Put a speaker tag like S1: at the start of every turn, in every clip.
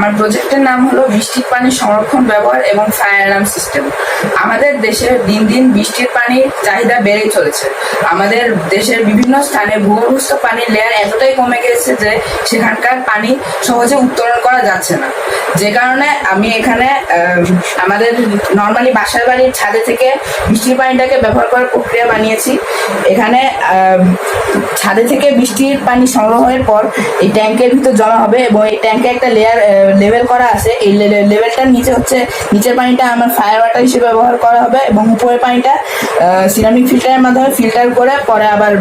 S1: আমার প্রজেক্টের নাম হলো বৃষ্টির পানি সংরক্ষণ ব্যবহার এবং ফায়ার অ্যালার্ম সিস্টেম। আমাদের দেশে দিন দিন বৃষ্টির পানির চাহিদা বেড়েই চলেছে। আমাদের দেশের বিভিন্ন স্থানে ভূগর্ভস্থ পানির লেয়ার এতটাই কমে গেছে যে সেখানকার পানি সহজে উত্তোলন করা যাচ্ছে না। যে কারণে আমি এখানে আমাদের নর্মালি বাসার বাড়ির ছাদে থেকে বৃষ্টির পানিটাকে ব্যবহার করার প্রক্রিয়া বানিয়েছি। এখানে ছাদে থেকে বৃষ্টির পানি সংগ্রহের পর এই ট্যাঙ্কের ভিতর জমা হবে এবং এই ট্যাঙ্কে একটা লেভেল করা আছে। এই লেভেলটার নিচে হচ্ছে নিচের পানিটা আমার ফায়ার ওয়াটার হিসেবে ব্যবহার করা হবে এবং উপরের পানিটা সিরামিক ফিল্টারের মাধ্যমে ফিল্টার করে পরে আবার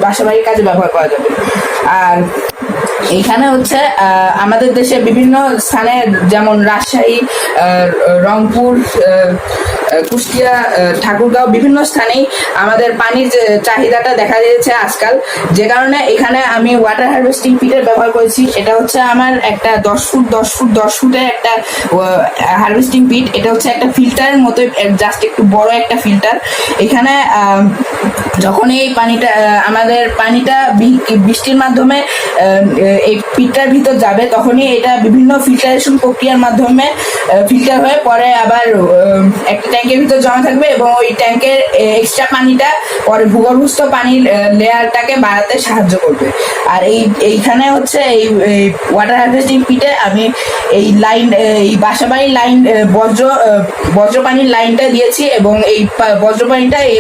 S1: বাসাবাড়ির কাজে ব্যবহার করা যাবে। আর এইখানে হচ্ছে আমাদের দেশে বিভিন্ন স্থানে যেমন রাজশাহী, রংপুর, কুষ্টিয়া, ঠাকুরগাঁও বিভিন্ন স্থানেই আমাদের পানির চাহিদাটা দেখা দিয়েছে আজকাল। যে কারণে এখানে আমি ওয়াটার হারভেস্টিং পিটের ব্যবহার করেছি। এটা হচ্ছে আমার একটা 10 ফুটের একটা হারভেস্টিং পিট। এটা হচ্ছে একটা ফিল্টারের মতো, জাস্ট একটু বড় একটা ফিল্টার। এখানে যখন এই পানিটা আমাদের পানিটা বৃষ্টির মাধ্যমে এই পিটটার ভিতর যাবে, তখনই এটা বিভিন্ন ফিল্টারেশন প্রক্রিয়ার মাধ্যমে ফিল্টার হয়ে পরে আবার একটা ট্যাঙ্কের ভিতর জমা থাকবে এবং ওই ট্যাঙ্কের এক্সট্রা পানিটা পরে ভূগর্ভস্থ পানির লেয়ারটাকে বাড়াতে সাহায্য করবে। আর এইখানে হচ্ছে এই ওয়াটার হারভেস্টিং পিটে আমি এই বাসাবাড়ির লাইন বজ্র পানির লাইনটা দিয়েছি এবং এই বজ্র পানিটা এই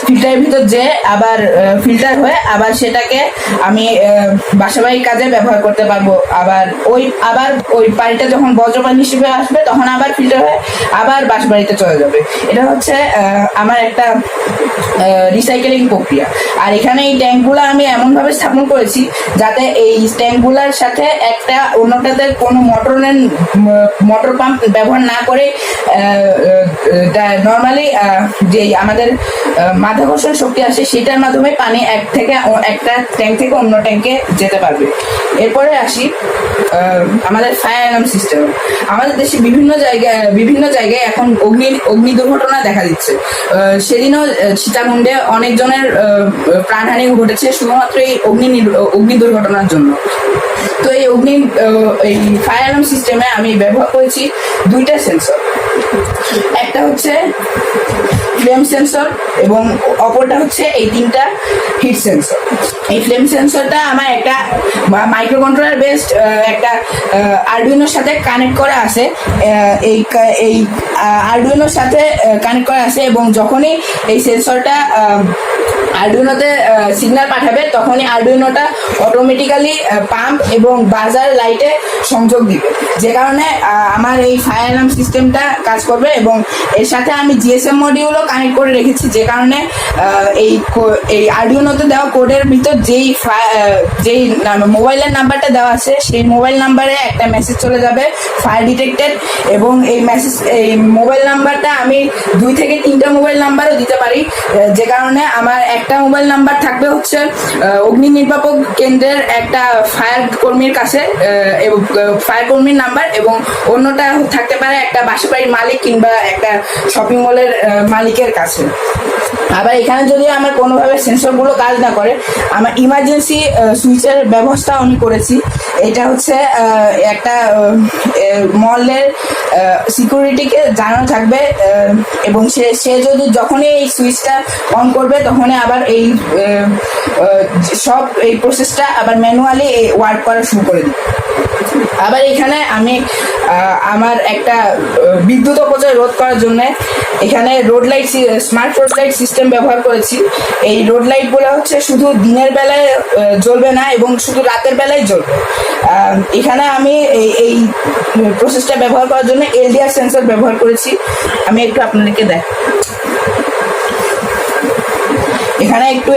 S1: ফিল্টারের ভিতর যে আবার ফিল্টার হয়ে আবার সেটাকে আমি বাসাবাড়ির কাজে ব্যবহার করতে পারবো। আবার ওই পানিটা যখন বজ্র পানি হিসেবে আসবে তখন আবার ফিল্টার হয়ে আবার বাসাবাড়িতে চলে যাবে। এটা হচ্ছে আমার একটা রিসাইকেলিং প্রক্রিয়া। আর এখানে এই ট্যাঙ্কগুলো আমি এমনভাবে স্থাপন করেছি যাতে এই ট্যাঙ্কগুলোর সাথে একটা অন্যটাতে কোনো মোটর পাম্প ব্যবহার না করে নর্মালি যে আমাদের মাধ্যাকর্ষণ শক্তি আসে সেটার মাধ্যমে পানি একটা ট্যাঙ্ক থেকে অন্য ট্যাঙ্কে যেতে পারবে। এরপরে আসি আমাদের ফায়ার অ্যালার্ম সিস্টেম। আমাদের দেশে বিভিন্ন জায়গায় এখন অগ্নি দুর্ঘটনা দেখা দিচ্ছে। সেদিনও সীতাকুণ্ডে অনেকজনের প্রাণহানি ঘটেছে শুধুমাত্র এই অগ্নি দুর্ঘটনার জন্য। তো এই ফায়ার অ্যালার্ম সিস্টেমে আমি ব্যবহার করেছি 2টা সেন্সর। একটা হচ্ছে ফ্লেম সেন্সর এবং অপরটা হচ্ছে এই 3টা হিট সেন্সর। এই ফ্লেম সেন্সরটা আমার একটা মাইক্রো কন্ট্রোলার বেসড একটা আরডুইনোর সাথে কানেক্ট করা আছে। এই আরডুইনোর সাথে কানেক্ট করা আছে এবং যখনই এই সেন্সরটা আরডুইনোতে সিগন্যাল পাঠাবে তখনই আরডুইনোটা অটোমেটিক্যালি পাম্প এবং বাজার লাইটে সংযোগ দিবে। যে কারণে আমার এই ফায়ার অ্যালার্ম সিস্টেমটা কাজ করবে এবং এর সাথে আমি জিএসএম মডিউলও কানেক্ট করে রেখেছি। যে কারণে এই আরডুইনোতে দেওয়া কোডের ভিতর যেই মোবাইলের নাম্বারটা দেওয়া আছে সেই মোবাইল নাম্বারে একটা মেসেজ চলে যাবে ফায়ার ডিটেক্টেড এবং এই মোবাইল নাম্বারটা আমি 2 থেকে 3টা মোবাইল নাম্বারও দিতে পারি। যে কারণে আমার একটা মোবাইল নাম্বার থাকবে হচ্ছে অগ্নি নির্বাপক কেন্দ্রের একটা ফায়ার কর্মীর কাছে এবং ফায়ার কর্মীর নাম্বার, এবং অন্যটা থাকতে পারে একটা বাসাবাড়ির মালিক কিংবা একটা শপিং মলের মালিকের কাছে। আবার এখানে যদি আমার কোনোভাবে সেন্সরগুলো কাজ না করে আমার ইমার্জেন্সি সুইচের ব্যবস্থা আমি করেছি। এটা হচ্ছে একটা মলের সিকিউরিটিকে জানানো থাকবে এবং সে যদি যখনই এই সুইচটা অন করবে তখনই আবার এই প্রসেসটা আবার ম্যানুয়ালি ওয়ার্ক করা শুরু করে দিবে। আবার এখানে আমি আমার একটা বিদ্যুৎ অপচয় রোধ করার জন্য এখানে স্মার্ট রোড লাইট সিস্টেম ব্যবহার করেছি। এই রোড লাইটগুলো হচ্ছে শুধু দিনের বেলায় জ্বলবে না এবং শুধু রাতের বেলায় জ্বলবে। এখানে আমি এই প্রসেসটা ব্যবহার করার জন্য এলডিআর সেন্সর ব্যবহার করেছি। আমি একটু আপনাদেরকে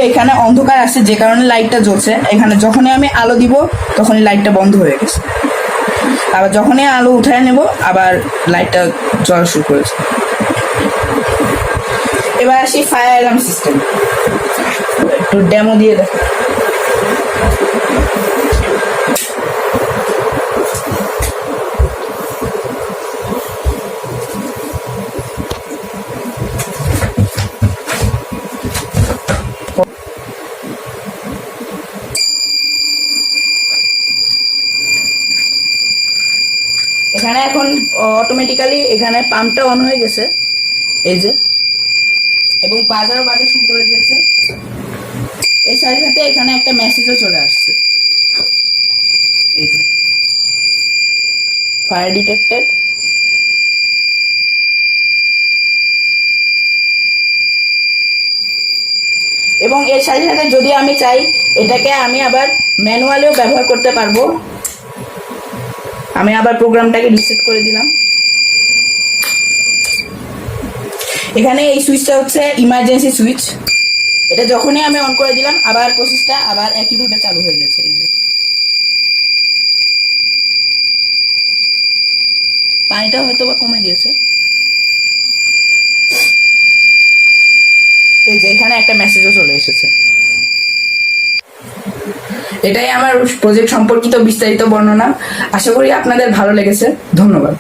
S1: এখানে অন্ধকার আছে যে কারণে লাইটটা জ্বলছে। এখানে যখনই আমি আলো দিব তখনই লাইটটা বন্ধ হয়ে গেছে, আবার যখনই আলো উঠায় নেব আবার লাইটটা জ্বলা শুরু করেছে। এবার আসি ফায়ার অ্যালার্ম সিস্টেম, একটু ডেমো দিয়ে দেখ। এখানে এখন অটোমেটিক্যালি এখানে পাম্পটা অন হয়ে গেছে, এই যে, এবং বাজারও বাজা শুরু করে দিয়েছে। এর সাথে সাথে এখানে একটা মেসেজও চলে আসছে, এই যে ফায়ার ডিটেক্টেড। এবং এর সাথে সাথে যদি আমি চাই এটাকে আমি আবার ম্যানুয়ালিও ব্যবহার করতে পারবো। আমি আবার প্রোগ্রামটাকে রিসেট করে দিলাম। এখানে এই সুইচটা হচ্ছে ইমার্জেন্সি সুইচ, এটা যখনই আমি অন করে দিলাম আবার প্রসেসটা আবার একইভাবে চালু হয়ে গেছে। এই যে পানিটা হয়তো বা কমে গিয়েছে, এই যে এখানে একটা মেসেজও চলে এসেছে। এটাই আমার প্রজেক্ট সম্পর্কিত বিস্তারিত বর্ণনা। আশা করি আপনাদের ভালো লেগেছে। ধন্যবাদ।